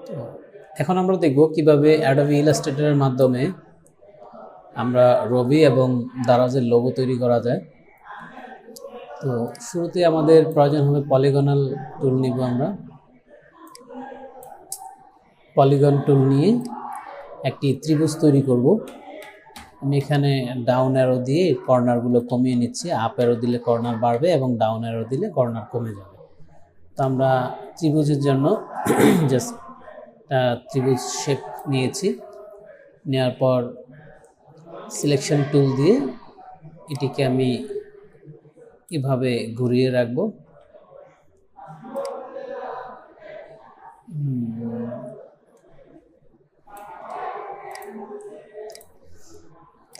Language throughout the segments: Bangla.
তো এখন আমরা দেখব কিভাবে অ্যাডোবি ইলাস্ট্রেটরের মাধ্যমে আমরা রবি এবং দারাজের লোগো তৈরি করা যায়। তো শুরুতে আমাদের প্রয়োজন হবে পলিগনাল টুল নিব। আমরা পলিগন টুল নিয়ে একটি ত্রিভুজ তৈরি করব। আমি এখানে ডাউন অ্যারো দিয়ে কর্নারগুলো কমিয়ে নিচ্ছি। আপ অ্যারো দিলে কর্নার বাড়বে এবং ডাউন অ্যারো দিলে কর্নার কমে যাবে। তো আমরা ত্রিভুজের জন্য জাস্ট ত্রিভুজ শেপ নিয়েছি। নেওয়ার পর সিলেকশন টুল দিয়ে এটিকে আমি এভাবে ঘুরিয়ে রাখবো।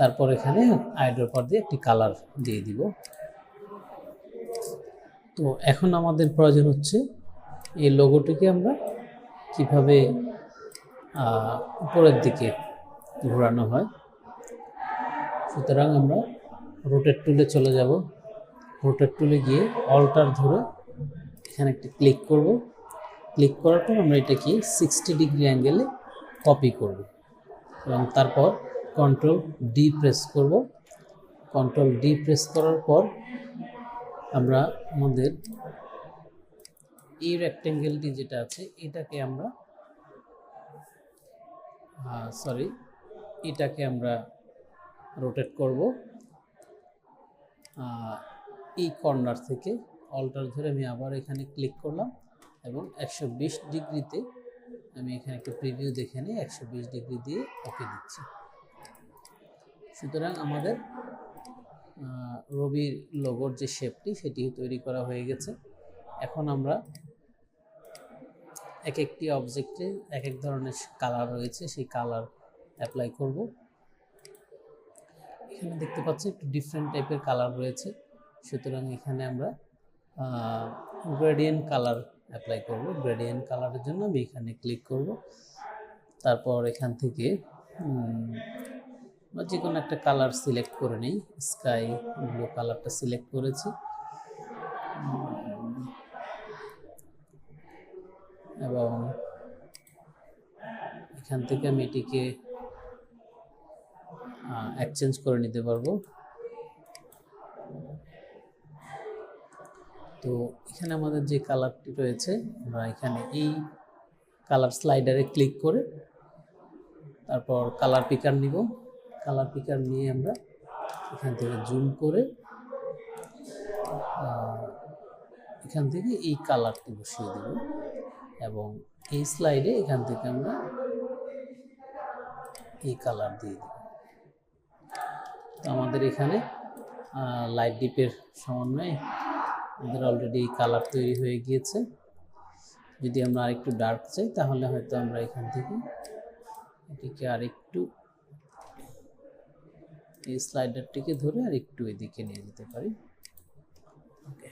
তারপর এখানে আইড্রপার দিয়ে একটি কালার দিয়ে দিব। তো এখন আমাদের প্রয়োজন হচ্ছে এই লোগোটিকে আমরা কিভাবে উপরের দিকে ঘোরানো হয়। সুতরাং আমরা রোটেট টুলে চলে যাব। রোটেট টুলে গিয়ে অল্টার ধরে এখানে একটি ক্লিক করব। ক্লিক করার পর আমরা এটাকে 60 ডিগ্রি অ্যাঙ্গেলে কপি করব এবং তারপর কন্ট্রোল ডি প্রেস করব। কন্ট্রোল ডি প্রেস করার পর আমরা আমাদের এই রেক্ট্যাঙ্গেলটি যেটা আছে এটাকে আমরা এটাকে আমরা রোটেট করব। এই কর্নার থেকে অল্টার ধরে আমি আবার এখানে ক্লিক করলাম এবং 120 ডিগ্রিতে আমি এখানে একটা প্রিভিউ দেখে নিই। 120 ডিগ্রি দিয়ে ওকে দিচ্ছি। সুতরাং আমাদের রবির লোগোর যে শেপটি সেটি তৈরি করা হয়ে গেছে। এখন আমরা এক একটি অবজেক্টে এক এক ধরনের কালার রয়েছে, সেই কালার অ্যাপ্লাই করব। এখানে দেখতে পাচ্ছি একটু ডিফারেন্ট টাইপের কালার রয়েছে। সুতরাং এখানে আমরা গ্রেডিয়েন্ট কালার অ্যাপ্লাই করব। গ্রেডিয়েন্ট কালারের জন্য আমি এখানে ক্লিক করব। তারপর এখান থেকে যে কোনো একটা কালার সিলেক্ট করে নিই। স্কাই ব্লু কালারটা সিলেক্ট করেছি এবং এখান থেকে আমি এটিকে এক্সচেঞ্জ করে নিতে পারবো। তো এখানে আমাদের যে কালারটি রয়েছে আমরা এখানে এই কালার স্লাইডারে ক্লিক করে তারপর কালার পিকার নিব। কালার পিকার নিয়ে আমরা এখান থেকে জুম করে এখান থেকে এই কালারটি বসিয়ে দেব এবং এই স্লাইডে এখান থেকে আমরা এই কালার দিয়ে দেব। তো আমাদের এখানে লাইট ডিপের সমন্বয়ে আমাদের অলরেডি কালার তৈরি হয়ে গিয়েছে। যদি আমরা আরেকটু ডার্ক চাই তাহলে হয়তো আমরা এখান থেকে এটিকে আরেকটু এই স্লাইডারটিকে ধরে আরেকটু এদিকে নিয়ে যেতে পারি। ওকে,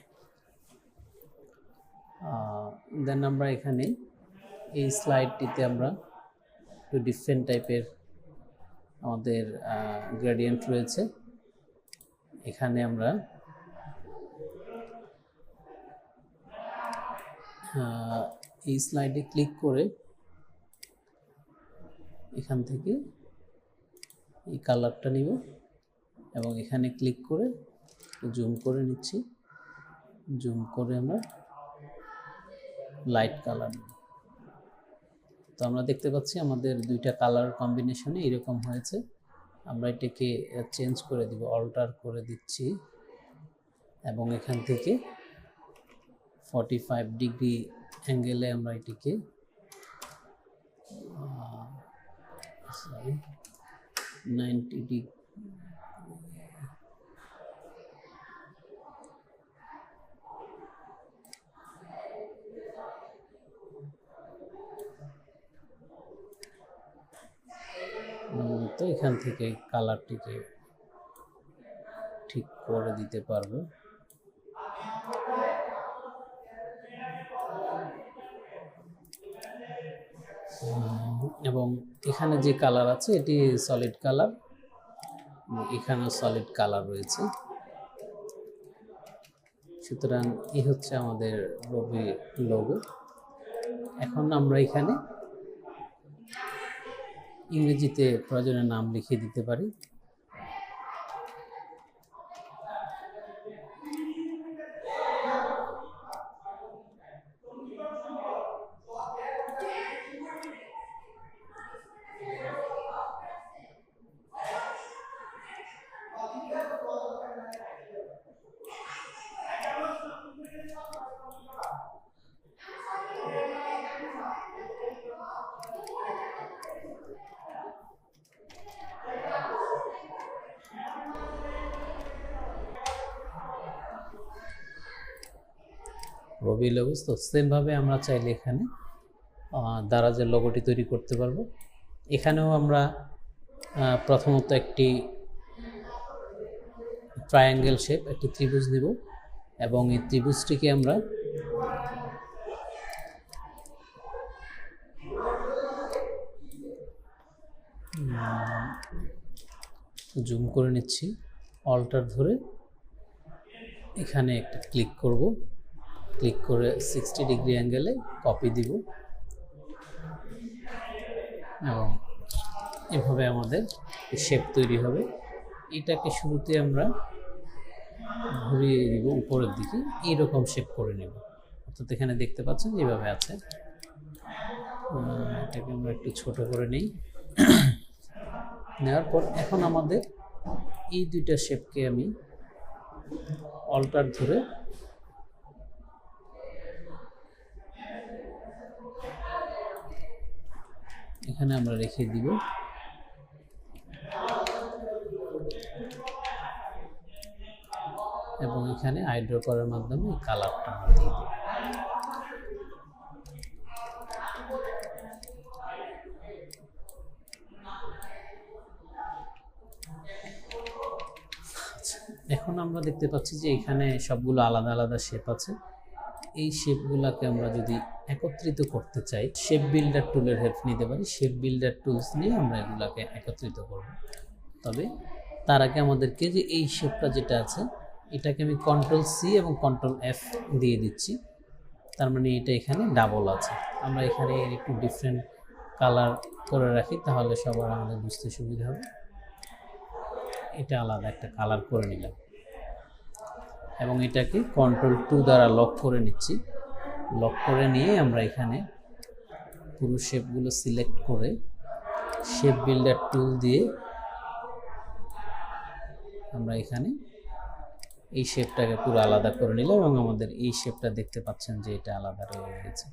দেন আমরা এখানে এই স্লাইডটিতে আমরা একটু ডিফারেন্ট টাইপের আমাদের গ্রেডিয়েন্ট রয়েছে। এখানে আমরা এই স্লাইডে ক্লিক করে এখান থেকে এই কালারটা নিব এবং এখানে ক্লিক করে জুম করে নিচ্ছি। জুম করে আমরা লাইট কালার নিব। তো আমরা দেখতে পাচ্ছি আমাদের দুইটা কালার কম্বিনেশনে এরকম হয়েছে। আমরা এটাকে চেঞ্জ করে দিব, অল্টার করে দিচ্ছি এবং এখান থেকে 45 ডিগ্রি অ্যাঙ্গেলে আমরা এটিকে 90 ডিগ্রি তো এখান থেকে কালারটিকে ঠিক করে দিতে পারবো। এবং এখানে যে কালার আছে এটি সলিড কালার, এখানেও সলিড কালার রয়েছে। সুতরাং এই হচ্ছে আমাদের রবি লোগো। এখন আমরা এখানে ইংরেজিতে প্রয়োজনে নাম লিখিয়ে দিতে পারি। রবি লেবুস। তো সেমভাবে আমরা চাইলে এখানে দারাজের লোগোটি তৈরি করতে পারবো। এখানেও আমরা প্রথমত একটি ট্রায়াঙ্গেল শেপ, একটি ত্রিভুজ নিব এবং এই ত্রিভুজটিকে আমরা জুম করে নিচ্ছি, অল্টার ধরে এখানে একটা ক্লিক করব, ক্লিক করে 60 ডিগ্রি অ্যাঙ্গেলে কপি দিব এবং এভাবে আমাদের শেপ তৈরি হবে। এটাকে শুরুতে আমরা ঘুরিয়ে দিব উপরের দিকে, এইরকম শেপ করে নেব। অর্থাৎ এখানে দেখতে পাচ্ছেন যেভাবে আছে। এটাকে আমরা একটু ছোট করে নিই। নেওয়ার পর এখন আমাদের এই দুইটা শেপকে আমি অল্টার ধরে এখানে আমরা রেখে দিব এবং এখানে আইড্র করার মাধ্যমে কালারটা আমরা দিয়ে দেব। এখন আমরা দেখতে পাচ্ছি যে এখানে সবগুলো আলাদা আলাদা শেপ আছে। এই শেপগুলোকে আমরা যদি একত্রিত করতে চাই, শেপ বিল্ডার টুলের হেল্প নিতে পারি। শেপ বিল্ডার টুলস নিয়ে আমরা এগুলাকে একত্রিত করব। তবে তার আগে আমাদেরকে যে এই শেপটা যেটা আছে এটাকে আমি Ctrl+C এবং Ctrl+F দিয়ে দিচ্ছি। তার মানে এটা এখানে ডাবল আছে। আমরা এখানে একটু ডিফারেন্ট কালার করে রাখি, তাহলে সবার আমাদের বুঝতে সুবিধা হবে। এটা আলাদা একটা কালার করে নিলাম এবং এটাকে Ctrl+2 দ্বারা লক করে নিচ্ছি। লক করে নিয়ে আমরা এখানে পুরো শেপগুলো সিলেক্ট করে শেপ বিল্ডার টুল দিয়ে আমরা এখানে এই শেপটাকে পুরো আলাদা করে নিলাম এবং আমাদের এই শেপটা দেখতে পাচ্ছেন যে এটা আলাদা রয়ে গেছে।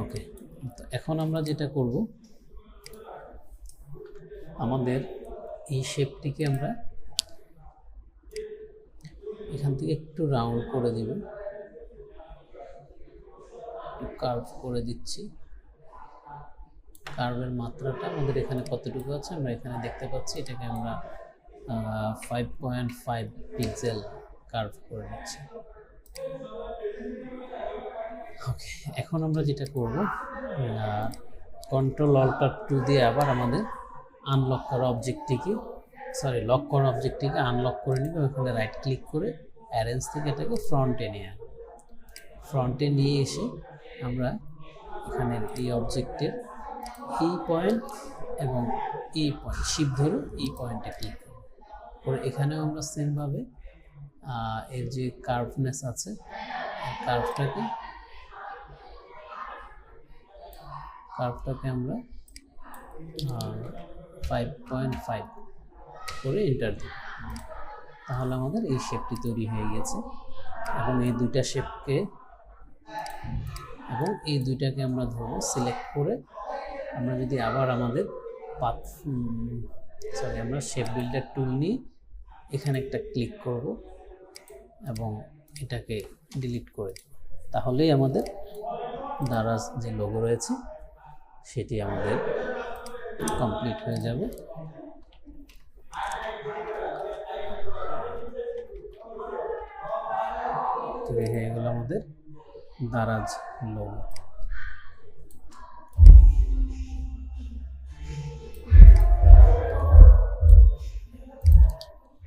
ওকে, তো এখন আমরা যেটা করব, আমাদের এই শেপটিকে আমরা এখান থেকে একটু রাউন্ড করে দিব, একটু কার্ভ করে দিচ্ছি। কার্ভের মাত্রাটা আমাদের এখানে কতটুকু আছে আমরা এখানে দেখতে পাচ্ছি। এটাকে আমরা 5.5 পিক্সেল কার্ভ করে নিচ্ছি। ওকে, এখন আমরা যেটা করব, Ctrl+Alt+2 দিয়ে আবার আমাদের আনলক করা অবজেক্টটিকে লক করা অবজেক্টটিকে আনলক করে নিব। এখানে রাইট ক্লিক করে অ্যারেঞ্জ থেকে এটাকে ফ্রন্টে নিয়ে আনব। ফ্রন্টে নিয়ে এসে আমরা এখানে এই অবজেক্টের এই পয়েন্ট এবং এই পয়েন্ট শিপ ধরে এই পয়েন্টে ক্লিক করব। পরে এখানেও আমরা সেমভাবে এর যে কার্ভনেস আছে কার্ভটাকে আমরা 5.5 করে এন্টার দিই। তাহলে আমাদের এই শেপটি তৈরি হয়ে গেছে এবং এই দুইটাকে আমরা ধরবো, সিলেক্ট করে আমরা যদি আবার আমাদের আমরা শেপ বিল্ডার টুল নিয়ে এখানে একটা ক্লিক করব এবং এটাকে ডিলিট করে দেব। তাহলেই আমাদের দারাজ যে লোগো রয়েছে সেটি আমাদের কমপ্লিট হয়ে যাবে। তো এই হয়ে গেল আমাদের দারাজ লোগো।